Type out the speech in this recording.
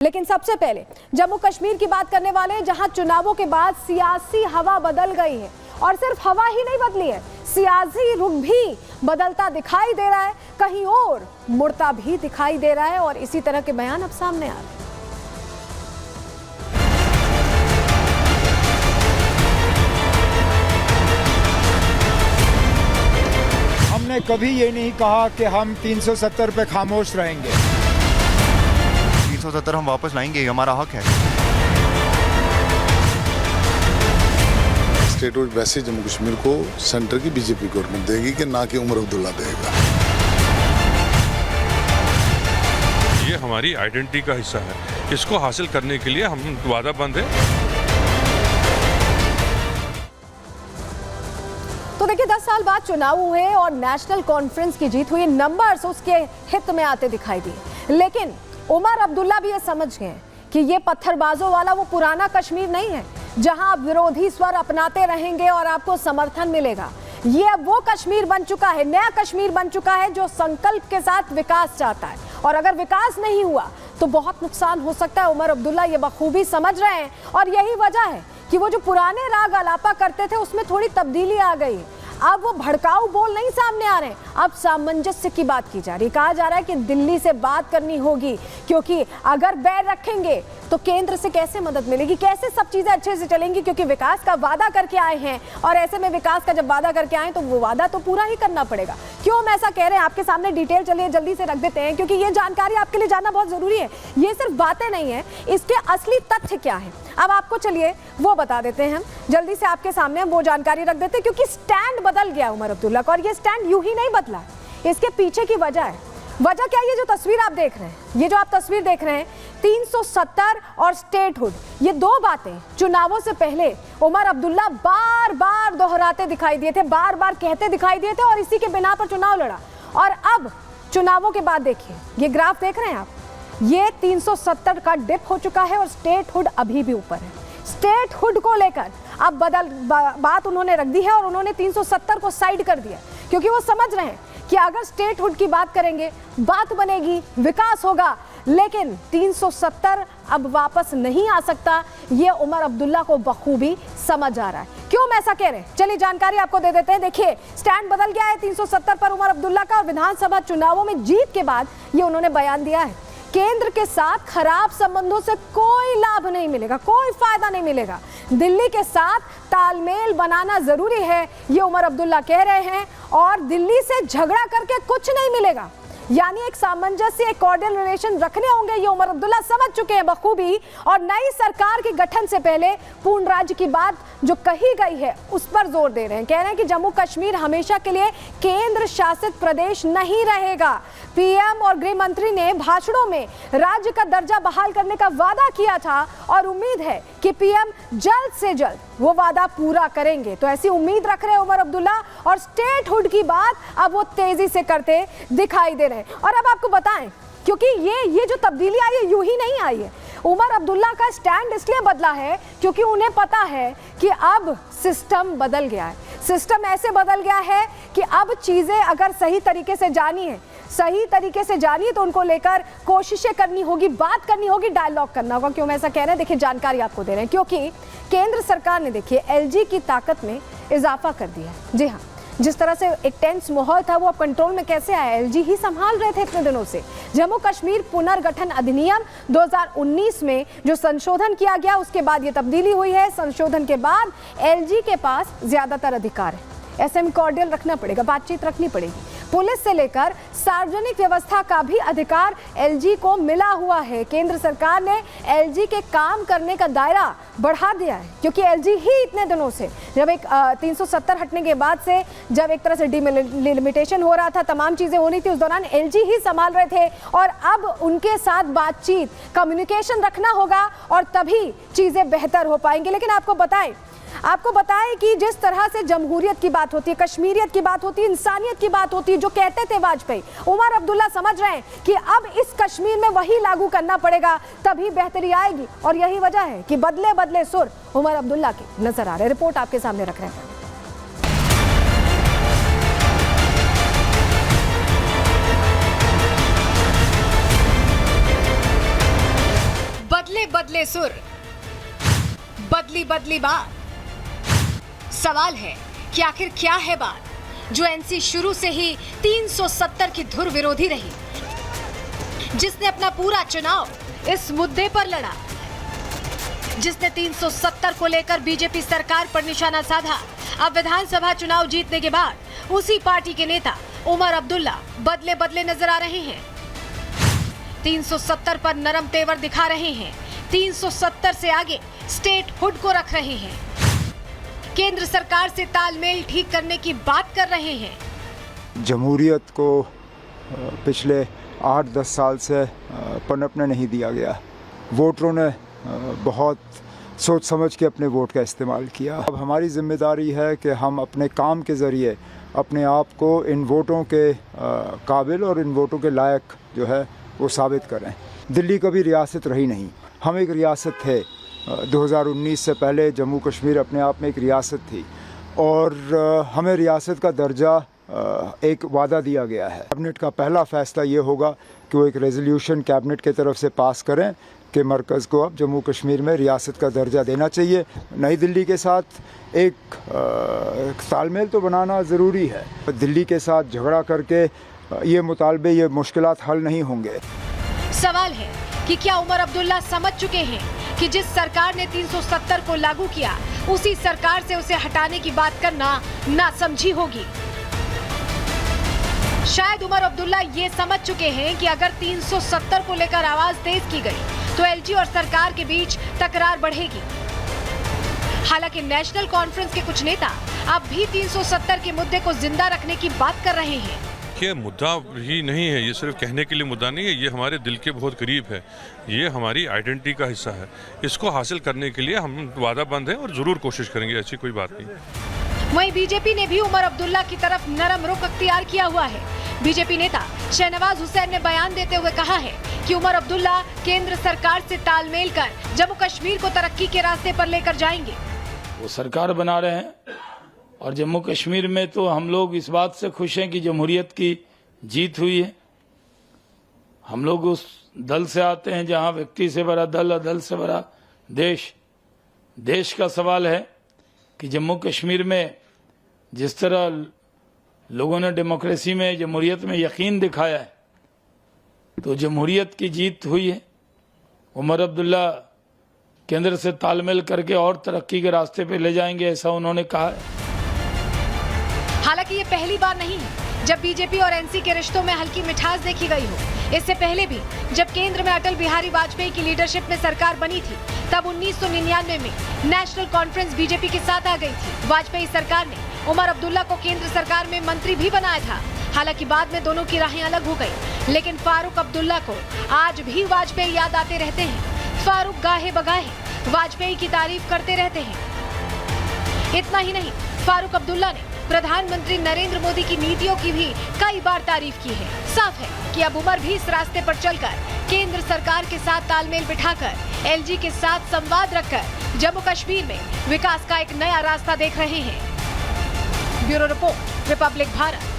लेकिन सबसे पहले जम्मू कश्मीर की बात करने वाले हैं, जहां चुनावों के बाद सियासी हवा बदल गई है। और सिर्फ हवा ही नहीं बदली है, सियासी रुख भी बदलता दिखाई दे रहा है, कहीं और मुड़ता भी दिखाई दे रहा है। और इसी तरह के बयान अब सामने आ रहे हैं। हमने कभी ये नहीं कहा कि हम 370 पे खामोश रहेंगे। 370 हम वापस लाएंगे, हमारा हक है। स्टेट वैसे जम्मू कश्मीर को सेंटर की बीजेपी गवर्नमेंट देगी कि ना कि उमर अब्दुल्ला देगा। ये हमारी आइडेंटिटी का हिस्सा है, इसको हासिल करने के लिए हम वादाबंद हैं। तो देखिए 10 साल बाद चुनाव हुए और नेशनल कॉन्फ्रेंस की जीत हुई, नंबर्स उसके हित में आते दिखाई दिए। लेकिन उमर अब्दुल्ला भी ये समझ गए कि ये पत्थरबाजों वाला वो पुराना कश्मीर नहीं है जहां आप विरोधी स्वर अपनाते रहेंगे और आपको समर्थन मिलेगा। ये अब वो कश्मीर बन चुका है, नया कश्मीर बन चुका है जो संकल्प के साथ विकास चाहता है। और अगर विकास नहीं हुआ तो बहुत नुकसान हो सकता है। उमर अब्दुल्ला ये बखूबी समझ रहे हैं और यही वजह है कि वो जो पुराने राग अलापा करते थे उसमें थोड़ी तब्दीली आ गई। अब वो भड़काऊ बोल नहीं सामने आ रहे, अब सामंजस्य की बात की जा रही। कहा जा रहा है कि दिल्ली से बात करनी होगी, क्योंकि अगर बैर रखेंगे तो केंद्र से कैसे मदद मिलेगी, कैसे सब चीजें अच्छे से चलेंगी, क्योंकि विकास का वादा करके आए हैं। और ऐसे में विकास का जब वादा करके आए तो वो वादा तो पूरा ही करना पड़ेगा। क्यों हम ऐसा कह रहे हैं, आपके सामने डिटेल चलिए जल्दी से रख देते हैं, क्योंकि ये जानकारी आपके लिए जानना बहुत जरूरी है। ये सिर्फ बातें नहीं है, इसके असली तथ्य क्या है अब आपको चलिए वो बता देते हैं। हम जल्दी से आपके सामने वो जानकारी रख देते हैं, क्योंकि स्टैंड बदल गया उमर अब्दुल्ला का। और ये स्टैंड यूं ही नहीं बदला, इसके पीछे की वजह है। वजह क्या है? ये जो तस्वीर आप देख रहे हैं, ये जो आप तस्वीर देख रहे हैं, 370 और स्टेटहुड, ये दो बातें चुनावों से पहले उमर अब्दुल्ला बार बार दोहराते दिखाई दिए थे, बार बार कहते दिखाई दिए थे, और इसी के बिना पर चुनाव लड़ा। और अब चुनावों के बाद देखिए, ये ग्राफ देख रहे हैं आप, ये 370 का डिप हो चुका है और स्टेटहुड अभी भी ऊपर है। स्टेटहुड को लेकर अब बात उन्होंने रख दी है और उन्होंने 370 को साइड कर दिया, क्योंकि वो समझ रहे हैं कि अगर स्टेटहुड की बात करेंगे बात बनेगी, विकास होगा, लेकिन 370 अब वापस नहीं आ सकता। ये उमर अब्दुल्ला को बखूबी समझ आ रहा है। क्यों हम ऐसा कह रहे हैं, चलिए जानकारी आपको दे देते हैं। देखिए स्टैंड बदल गया है 370 पर उमर अब्दुल्ला का। और विधानसभा चुनावों में जीत के बाद ये उन्होंने बयान दिया है, केंद्र के साथ खराब संबंधों से कोई लाभ नहीं मिलेगा, कोई फायदा नहीं मिलेगा, दिल्ली के साथ तालमेल बनाना जरूरी है, ये उमर अब्दुल्ला कह रहे हैं। और दिल्ली से झगड़ा करके कुछ नहीं मिलेगा, यानी एक सामंजस्य, एक कॉर्डियल रिलेशन रखने होंगे, ये उमर अब्दुल्ला समझ चुके हैं बखूबी। और नई सरकार के गठन से पहले पूर्ण राज्य की बात जो कही गई है उस पर जोर दे रहे हैं। कह रहे हैं कि जम्मू कश्मीर हमेशा के लिए केंद्र शासित प्रदेश नहीं रहेगा। पीएम और गृह मंत्री ने भाषणों में राज्य का दर्जा बहाल करने का वादा किया था और उम्मीद है कि पीएम जल्द से जल्द वो वादा पूरा करेंगे। तो ऐसी उम्मीद रख रहे हैं उमर अब्दुल्ला, और स्टेटहुड की बात अब वो तेजी से करते दिखाई दे रहे हैं। और अब आपको बताएं, क्योंकि ये जो तब्दीली आई है यूं ही नहीं आई है। उमर अब्दुल्ला का स्टैंड इसलिए बदला है क्योंकि उन्हें पता है कि अब सिस्टम बदल गया है। सिस्टम ऐसे बदल गया है कि अब चीजें अगर सही तरीके से जानी तो उनको लेकर कोशिशें करनी होगी, बात करनी होगी, डायलॉग करना होगा। क्यों मैं ऐसा कह रहे हैं, देखिए जानकारी आपको दे रहे हैं, क्योंकि केंद्र सरकार ने देखिए एलजी की ताकत में इजाफा कर दिया है। जी हाँ, जिस तरह से एक टेंस माहौल था वो अब कंट्रोल में कैसे आया, एलजी ही संभाल रहे थे इतने दिनों से। जम्मू कश्मीर पुनर्गठन अधिनियम 2019 में जो संशोधन किया गया, उसके बाद ये तब्दीली हुई है। संशोधन के बाद एलजी के पास ज्यादातर अधिकार है, ऐसे में कॉर्डियल रखना पड़ेगा, बातचीत रखनी पड़ेगी। पुलिस से लेकर सार्वजनिक व्यवस्था का भी अधिकार एलजी को मिला हुआ है। केंद्र सरकार ने एलजी के काम करने का दायरा बढ़ा दिया है, क्योंकि एलजी ही इतने दिनों से, जब एक 370 हटने के बाद से जब एक तरह से डिलिमिटेशन हो रहा था, तमाम चीजें हो रही थी, उस दौरान एलजी ही संभाल रहे थे। और अब उनके साथ बातचीत, कम्युनिकेशन रखना होगा और तभी चीजें बेहतर हो पाएंगी। लेकिन आपको बताएं कि जिस तरह से जमहूरियत की बात होती है, कश्मीरियत की बात होती है, इंसानियत की बात होती है, जो कहते थे वाजपेयी, उमर अब्दुल्ला समझ रहे हैं कि अब इस कश्मीर में वही लागू करना पड़ेगा, तभी बेहतरी आएगी। और यही वजह है कि बदले बदले सुर उमर अब्दुल्ला के नजर आ रहे हैं। रिपोर्ट आपके सामने रख रहे हैं। बदले बदले सुर, बदली बदली बात। सवाल है कि आखिर क्या है बात जो एनसी शुरू से ही 370 की धुर विरोधी रही, जिसने अपना पूरा चुनाव इस मुद्दे पर लड़ा, जिसने 370 को लेकर बीजेपी सरकार पर निशाना साधा। अब विधानसभा चुनाव जीतने के बाद उसी पार्टी के नेता उमर अब्दुल्ला बदले बदले नजर आ रहे हैं। 370 पर नरम तेवर दिखा रहे हैं, 370 से आगे स्टेट हुड को रख रहे हैं, केंद्र सरकार से तालमेल ठीक करने की बात कर रहे हैं। जमहूरियत को पिछले 8-10 साल से पनपने नहीं दिया गया। वोटरों ने बहुत सोच समझ के अपने वोट का इस्तेमाल किया। अब हमारी जिम्मेदारी है कि हम अपने काम के ज़रिए अपने आप को इन वोटों के काबिल और इन वोटों के लायक जो है वो साबित करें। दिल्ली कभी रियासत रही नहीं, हम एक रियासत थे। 2019 से पहले जम्मू कश्मीर अपने आप में एक रियासत थी और हमें रियासत का दर्जा एक वादा दिया गया है। कैबिनेट का पहला फैसला ये होगा कि वो एक रेजोल्यूशन कैबिनेट की तरफ से पास करें कि मरकज़ को अब जम्मू कश्मीर में रियासत का दर्जा देना चाहिए। नई दिल्ली के साथ एक तालमेल तो बनाना ज़रूरी है। दिल्ली के साथ झगड़ा करके ये मुतालबे, ये मुश्किलात हल नहीं होंगे। सवाल है कि क्या उमर अब्दुल्ला समझ चुके हैं कि जिस सरकार ने 370 को लागू किया, उसी सरकार से उसे हटाने की बात करना नासमझी होगी। शायद उमर अब्दुल्ला ये समझ चुके हैं कि अगर 370 को लेकर आवाज तेज की गई तो एलजी और सरकार के बीच तकरार बढ़ेगी। हालांकि नेशनल कॉन्फ्रेंस के कुछ नेता अब भी 370 के मुद्दे को जिंदा रखने की बात कर रहे हैं। ये मुद्दा ही नहीं है, ये सिर्फ कहने के लिए मुद्दा नहीं है, ये हमारे दिल के बहुत करीब है, ये हमारी आइडेंटिटी का हिस्सा है। इसको हासिल करने के लिए हम वादाबंद हैं और जरूर कोशिश करेंगे, ऐसी कोई बात नहीं। वहीं बीजेपी ने भी उमर अब्दुल्ला की तरफ नरम रुख अख्तियार किया हुआ है। बीजेपी नेता शहनवाज हुसैन ने बयान देते हुए कहा है कि उमर अब्दुल्ला केंद्र सरकार से तालमेल कर जम्मू कश्मीर को तरक्की के रास्ते पर लेकर जाएंगे। वो सरकार बना रहे हैं और जम्मू कश्मीर में तो हम लोग इस बात से खुश हैं कि जमहूरियत की जीत हुई है। हम लोग उस दल से आते हैं जहां व्यक्ति से बड़ा दल और दल से बड़ा देश। देश का सवाल है कि जम्मू कश्मीर में जिस तरह लोगों ने डेमोक्रेसी में, जमहूरियत में यकीन दिखाया है, तो जमहूरियत की जीत हुई है। उमर अब्दुल्ला केंद्र से तालमेल करके और तरक्की के रास्ते पे ले जाएंगे, ऐसा उन्होंने कहा है। हालांकि ये पहली बार नहीं है जब बीजेपी और एनसी के रिश्तों में हल्की मिठास देखी गई हो। इससे पहले भी जब केंद्र में अटल बिहारी वाजपेयी की लीडरशिप में सरकार बनी थी, तब 1999 में नेशनल कॉन्फ्रेंस बीजेपी के साथ आ गई थी। वाजपेयी सरकार ने उमर अब्दुल्ला को केंद्र सरकार में मंत्री भी बनाया था। हालांकि बाद में दोनों की राहें अलग हो गई, लेकिन फारूक अब्दुल्ला को आज भी वाजपेयी याद आते रहते हैं। फारूक गाहे बगाहे वाजपेयी की तारीफ करते रहते हैं। इतना ही नहीं, फारूक अब्दुल्ला ने प्रधानमंत्री नरेंद्र मोदी की नीतियों की भी कई बार तारीफ की है। साफ है कि अब उमर भी इस रास्ते पर चलकर केंद्र सरकार के साथ तालमेल बिठाकर एलजी के साथ संवाद रखकर जम्मू कश्मीर में विकास का एक नया रास्ता देख रहे हैं। Bureau report, Republic Bharat.